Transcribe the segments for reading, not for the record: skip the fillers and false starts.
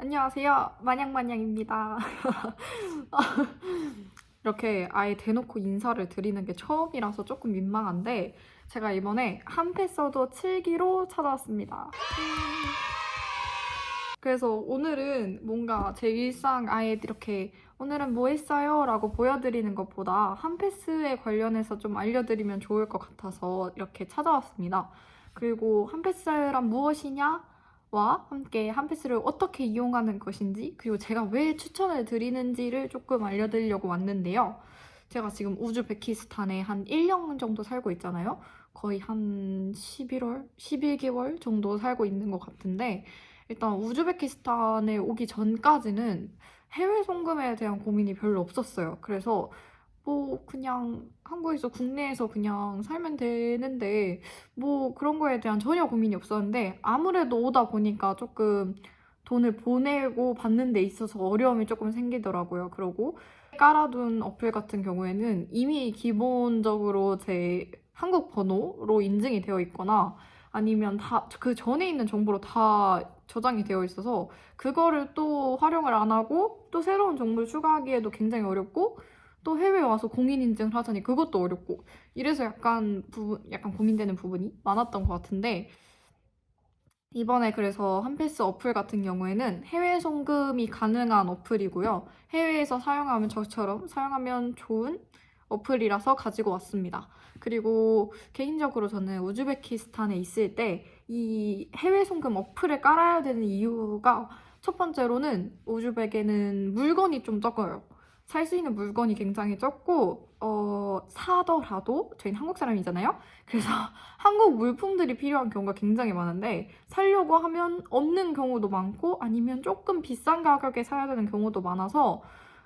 안녕하세요. 마냥마냥입니다. 이렇게 아예 대놓고 인사를 드리는 게 처음이라서 조금 민망한데 제가 이번에 한패서도 7기로 찾아왔습니다. 그래서 오늘은 뭔가 제 일상 아예 이렇게 오늘은 뭐 했어요? 라고 보여드리는 것보다 한패스에 관련해서 좀 알려드리면 좋을 것 같아서 이렇게 찾아왔습니다. 그리고 한패스란 무엇이냐? 와 함께 한패스를 어떻게 이용하는 것인지 그리고 제가 왜 추천을 드리는지를 조금 알려드리려고 왔는데요. 제가 지금 우즈베키스탄에 한 1년 정도 살고 있잖아요. 거의 한 11월, 11개월 정도 살고 있는 것 같은데 일단 우즈베키스탄에 오기 전까지는 해외 송금에 대한 고민이 별로 없었어요. 그래서 뭐 그냥 한국에서 국내에서 그냥 살면 되는데 뭐 그런 거에 대한 전혀 고민이 없었는데 아무래도 오다 보니까 조금 돈을 보내고 받는 데 있어서 어려움이 조금 생기더라고요. 그러고 깔아둔 어플 같은 경우에는 이미 기본적으로 제 한국 번호로 인증이 되어 있거나 아니면 다 그 전에 있는 정보로 다 저장이 되어 있어서 그거를 또 활용을 안 하고 또 새로운 정보를 추가하기에도 굉장히 어렵고 또 해외에 와서 공인인증을 하자니 그것도 어렵고 이래서 약간 고민되는 부분이 많았던 것 같은데 이번에 그래서 한패스 어플 같은 경우에는 해외 송금이 가능한 어플이고요. 해외에서 사용하면 저처럼 사용하면 좋은 어플이라서 가지고 왔습니다. 그리고 개인적으로 저는 우즈베키스탄에 있을 때 이 해외 송금 어플을 깔아야 되는 이유가 첫 번째로는 우즈벡에는 물건이 좀 적어요. 살 수 있는 물건이 굉장히 적고 사더라도 저희는 한국 사람이잖아요. 그래서 한국 물품들이 필요한 경우가 굉장히 많은데 사려고 하면 없는 경우도 많고 아니면 조금 비싼 가격에 사야 되는 경우도 많아서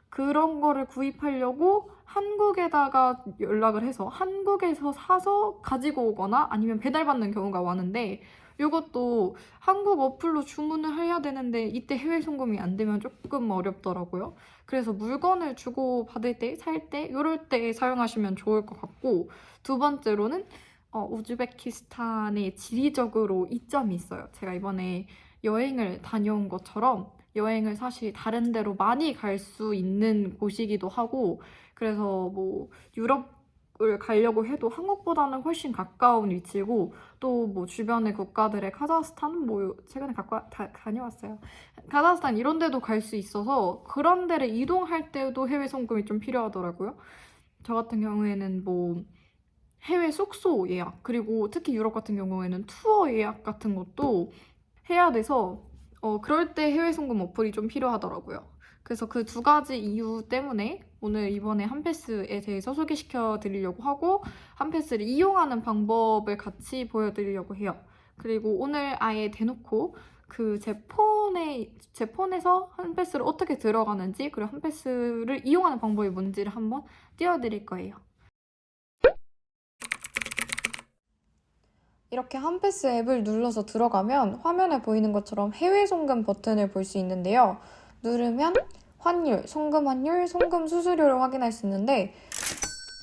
그런 거를 구입하려고 한국에다가 연락을 해서 한국에서 사서 가지고 오거나 아니면 배달받는 경우가 많은데 이것도 한국 어플로 주문을 해야 되는데 이때 해외 송금이 안 되면 조금 어렵더라고요. 그래서 물건을 주고 받을 때, 살 때, 이럴 때 사용하시면 좋을 것 같고 두 번째로는 우즈베키스탄에 지리적으로 이점이 있어요. 제가 이번에 여행을 다녀온 것처럼 여행을 사실 다른 데로 많이 갈 수 있는 곳이기도 하고 그래서 뭐 유럽을 가려고 해도 한국보다는 훨씬 가까운 위치고 또 뭐 주변의 국가들의 카자흐스탄 뭐 최근에 다녀왔어요. 카자흐스탄 이런 데도 갈 수 있어서 그런 데를 이동할 때도 해외 송금이 좀 필요하더라고요. 저 같은 경우에는 뭐 해외 숙소 예약, 그리고 특히 유럽 같은 경우에는 투어 예약 같은 것도 해야 돼서 그럴 때 해외 송금 어플이 좀 필요하더라고요. 그래서 그 두 가지 이유 때문에 오늘 이번에 한패스에 대해서 소개시켜 드리려고 하고 한패스를 이용하는 방법을 같이 보여드리려고 해요. 그리고 오늘 아예 대놓고 그 제 폰에서 한패스를 어떻게 들어가는지 그리고 한패스를 이용하는 방법이 뭔지를 한번 띄워드릴 거예요. 이렇게 한패스 앱을 눌러서 들어가면 화면에 보이는 것처럼 해외 송금 버튼을 볼 수 있는데요. 누르면 환율, 송금 환율, 송금 수수료를 확인할 수 있는데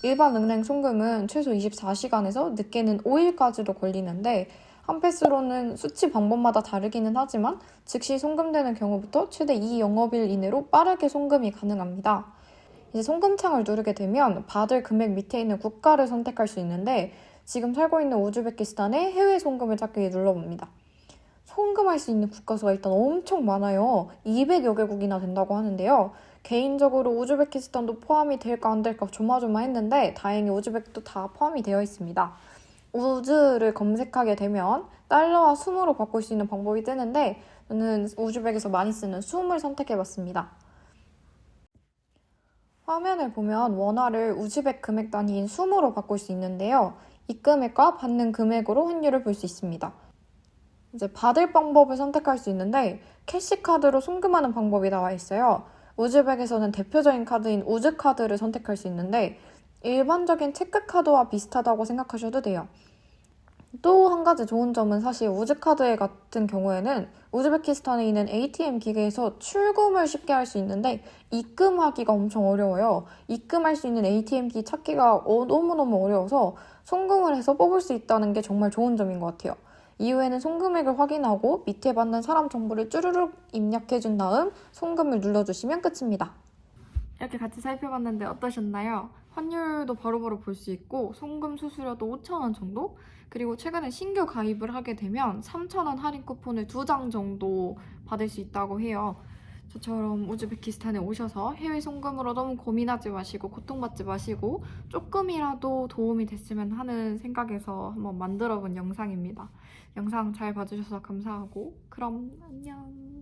일반 은행 송금은 최소 24시간에서 늦게는 5일까지도 걸리는데 한패스로는 수치 방법마다 다르기는 하지만 즉시 송금되는 경우부터 최대 2영업일 이내로 빠르게 송금이 가능합니다. 이제 송금창을 누르게 되면 받을 금액 밑에 있는 국가를 선택할 수 있는데 지금 살고 있는 우즈베키스탄의 해외 송금을 찾기 위해 눌러봅니다. 송금할 수 있는 국가 수가 일단 엄청 많아요. 200여 개국이나 된다고 하는데요. 개인적으로 우즈베키스탄도 포함이 될까 안 될까 조마조마했는데 다행히 우즈벡도 다 포함이 되어 있습니다. 우즈를 검색하게 되면 달러와 숨으로 바꿀 수 있는 방법이 뜨는데 저는 우즈벡에서 많이 쓰는 숨을 선택해봤습니다. 화면을 보면 원화를 우즈벡 금액 단위인 숨으로 바꿀 수 있는데요. 이 금액과 받는 금액으로 환율을 볼 수 있습니다. 이제 받을 방법을 선택할 수 있는데 캐시카드로 송금하는 방법이 나와 있어요. 우즈벡에서는 대표적인 카드인 우즈카드를 선택할 수 있는데 일반적인 체크카드와 비슷하다고 생각하셔도 돼요. 또 한 가지 좋은 점은 사실 우즈카드 같은 경우에는 우즈베키스탄에 있는 ATM 기계에서 출금을 쉽게 할 수 있는데 입금하기가 엄청 어려워요. 입금할 수 있는 ATM기 찾기가 너무너무 어려워서 송금을 해서 뽑을 수 있다는 게 정말 좋은 점인 것 같아요. 이후에는 송금액을 확인하고 밑에 받는 사람 정보를 쭈루룩 입력해준 다음 송금을 눌러주시면 끝입니다. 이렇게 같이 살펴봤는데 어떠셨나요? 환율도 바로바로 볼 수 있고 송금 수수료도 5,000원 정도? 그리고 최근에 신규 가입을 하게 되면 3,000원 할인 쿠폰을 2장 정도 받을 수 있다고 해요. 저처럼 우즈베키스탄에 오셔서 해외 송금으로 너무 고민하지 마시고 고통받지 마시고 조금이라도 도움이 됐으면 하는 생각에서 한번 만들어 본 영상입니다. 영상 잘 봐주셔서 감사하고 그럼 안녕.